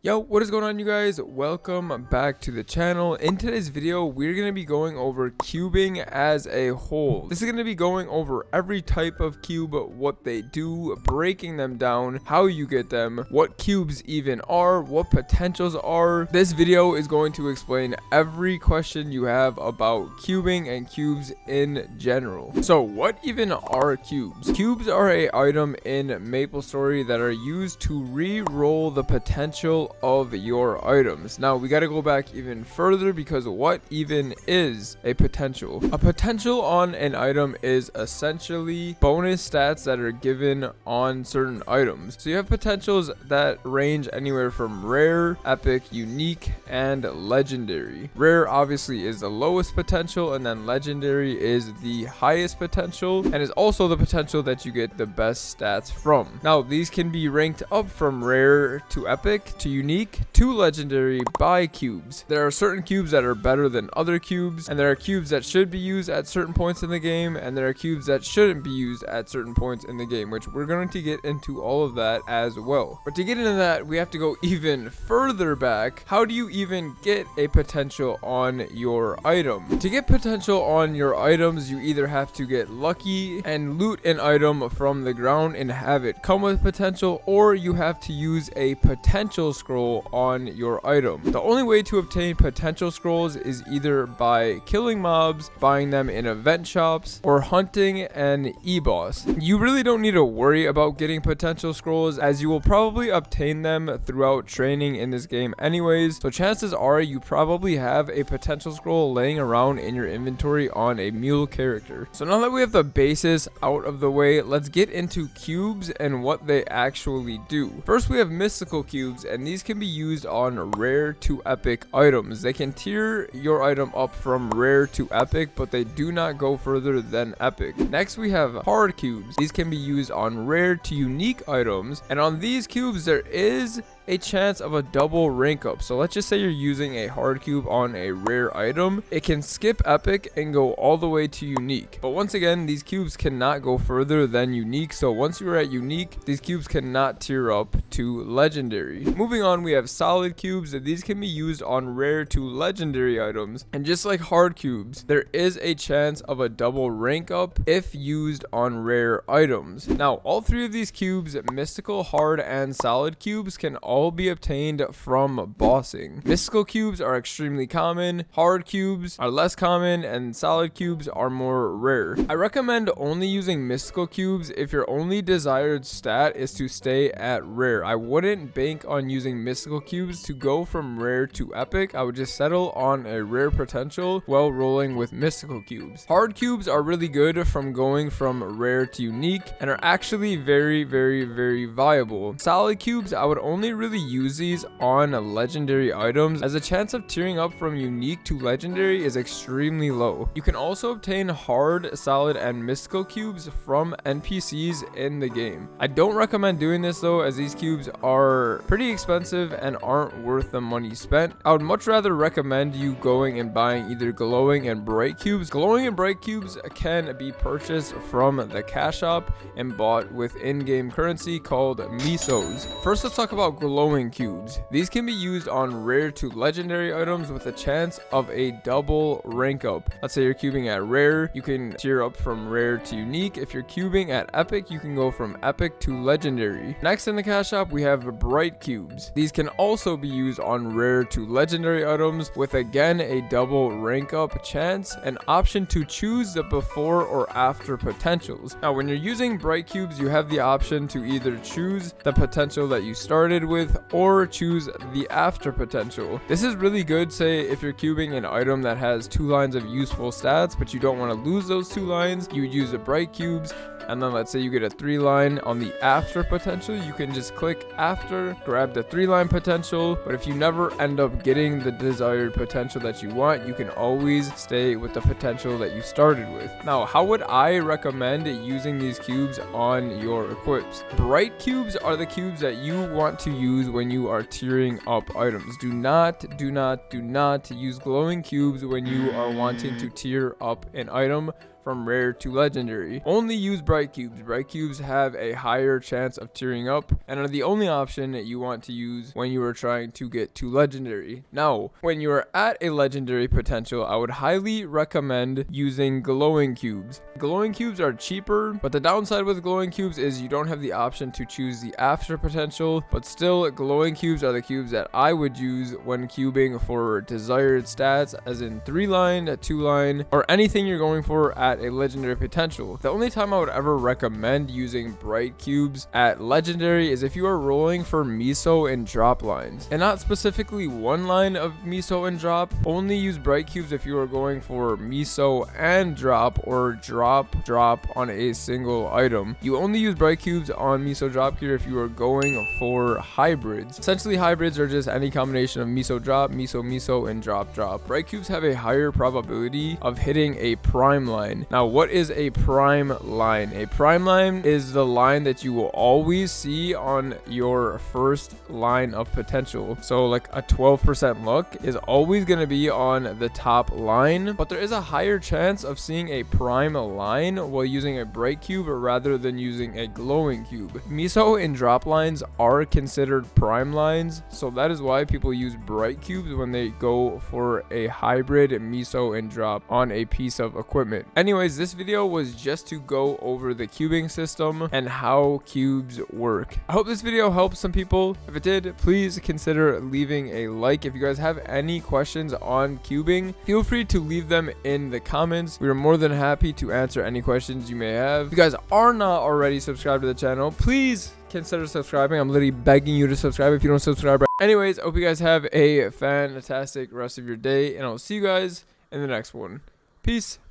Yo, what is going on, you guys? Welcome back to the channel. In today's video, we're going to be going over cubing as a whole. This is going to be going over every type of cube, what they do, breaking them down, how you get them, what cubes even are, what potentials are. This video is going to explain every question you have about cubing and cubes in general. So what even are cubes? Cubes are an item in Maplestory that are used to re-roll the potential of your items. Now we got to go back even further, because what even is a potential? A potential on an item is essentially bonus stats that are given on certain items. So you have potentials that range anywhere from rare, epic, unique, and legendary. Rare obviously is the lowest potential, and then legendary is the highest potential, and is also the potential that you get the best stats from. Now these can be ranked up from rare to epic to unique to legendary by cubes. There are certain cubes that are better than other cubes, and there are cubes that should be used at certain points in the game, and there are cubes that shouldn't be used at certain points in the game, which we're going to get into all of that as well. But to get into that, we have to go even further back. How do you even get a potential on your item? To get potential on your items, you either have to get lucky and loot an item from the ground and have it come with potential, or you have to use a potential scroll on your item. The only way to obtain potential scrolls is either by killing mobs, buying them in event shops, or hunting an e-boss. You really don't need to worry about getting potential scrolls, as you will probably obtain them throughout training in this game anyways, so chances are you probably have a potential scroll laying around in your inventory on a mule character. So now that we have the basis out of the way, let's get into cubes and what they actually do. First, we have mystical cubes, and these can be used on rare to epic items. They can tier your item up from rare to epic, but they do not go further than epic. Next, we have hard cubes. These can be used on rare to unique items, and on these cubes there is a chance of a double rank up. So let's just say you're using a hard cube on a rare item, it can skip epic and go all the way to unique. But once again, these cubes cannot go further than unique, so once you're at unique, these cubes cannot tier up to legendary. Moving on, we have solid cubes. These can be used on rare to legendary items, and just like hard cubes, there is a chance of a double rank up if used on rare items. Now all three of these cubes, mystical, hard, and solid cubes, can all be obtained from bossing. Mystical cubes are extremely common, hard cubes are less common, and solid cubes are more rare. I recommend only using mystical cubes if your only desired stat is to stay at rare. I wouldn't bank on using mystical cubes to go from rare to epic. I would just settle on a rare potential while rolling with mystical cubes. Hard cubes are really good from going from rare to unique and are actually very viable. Solid cubes, I would only really use these on legendary items, as the chance of tearing up from unique to legendary is extremely low. You can also obtain hard, solid, and mystical cubes from NPCs in the game. I don't recommend doing this though, as these cubes are pretty expensive and aren't worth the money spent. I would much rather recommend you going and buying either glowing and bright cubes. Glowing and bright cubes can be purchased from the cash shop and bought with in-game currency called misos. First, let's talk about glowing cubes. These can be used on rare to legendary items with a chance of a double rank up. Let's say you're cubing at rare, you can tier up from rare to unique. If you're cubing at epic, you can go from epic to legendary. Next in the cash shop, we have bright cubes. These can also be used on rare to legendary items with again a double rank up chance, an option to choose the before or after potentials. Now when you're using bright cubes, you have the option to either choose the potential that you started with or choose the after potential. This is really good, say if you're cubing an item that has 2 lines of useful stats but you don't want to lose those 2 lines, you would use the bright cubes. And then let's say you get a 3-line on the after potential, you can just click after, grab the 3-line potential. But if you never end up getting the desired potential that you want, you can always stay with the potential that you started with. Now, how would I recommend using these cubes on your equips? Bright cubes are the cubes that you want to use when you are tiering up items. Do not use glowing cubes when you are wanting to tier up an item from rare to legendary. Only use bright cubes. Bright cubes have a higher chance of tearing up and are the only option that you want to use when you are trying to get to legendary. Now, when you are at a legendary potential, I would highly recommend using glowing cubes. Glowing cubes are cheaper, but the downside with glowing cubes is you don't have the option to choose the after potential, but still glowing cubes are the cubes that I would use when cubing for desired stats, as in 3-line, 2-line, or anything you're going for at a legendary potential. The only time I would ever recommend using bright cubes at legendary is if you are rolling for miso and drop lines, and not specifically one line of miso and drop. Only use bright cubes if you are going for miso and drop, or drop on a single item. You only use bright cubes on miso drop gear if you are going for hybrids. Essentially, hybrids are just any combination of miso drop, miso, and drop. Bright cubes have a higher probability of hitting a prime line. Now, what is a prime line? A prime line is the line that you will always see on your first line of potential. So like a 12% luck is always going to be on the top line, but there is a higher chance of seeing a prime line while using a bright cube rather than using a glowing cube. Miso and drop lines are considered prime lines, so that is why people use bright cubes when they go for a hybrid miso and drop on a piece of equipment. Anyways, this video was just to go over the cubing system and how cubes work. I hope this video helped some people. If it did, please consider leaving a like. If you guys have any questions on cubing, feel free to leave them in the comments. We are more than happy to answer any questions you may have. If you guys are not already subscribed to the channel, please consider subscribing. I'm literally begging you to subscribe if you don't subscribe. Anyways, I hope you guys have a fantastic rest of your day, and I'll see you guys in the next one. Peace.